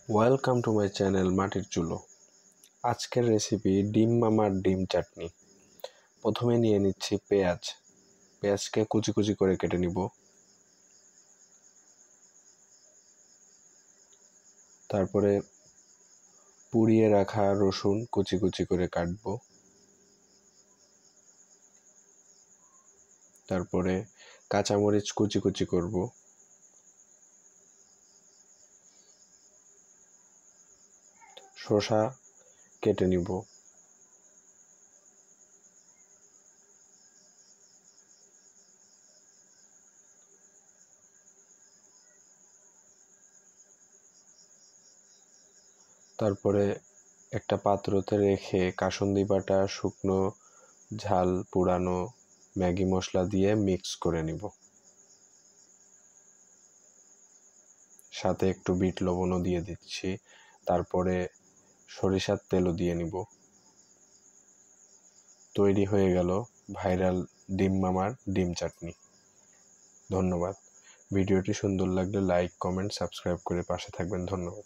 Welcome to my channel মাটির চুলো। আজকের রেসিপি ডিম মামার ডিম চাটনি। প্রথমে নিয়ে নিচ্ছি পেঁয়াজকে কুচি কুচি করে কেটে নিব। তারপরে পুড়িয়ে রাখা রসুন কুচি কুচি করে কাটব। তারপরে কাঁচামরিচ কুচি কুচি করব। শসা কেটে নিব। তারপরে একটা পাত্রতে রেখে কাসুন্দি বাটা, শুকনো ঝাল, পুরানো ম্যাগি মশলা দিয়ে মিক্স করে নিব। সাথে একটু বিট লবণও দিয়ে দিচ্ছি। তারপরে সরিষার তেলও দিয়ে নিব। তৈরি হয়ে গেল ভাইরাল ডিম মামার ডিম চাটনি। ধন্যবাদ। ভিডিওটি সুন্দর লাগলে লাইক, কমেন্ট, সাবস্ক্রাইব করে পাশে থাকবেন। ধন্যবাদ।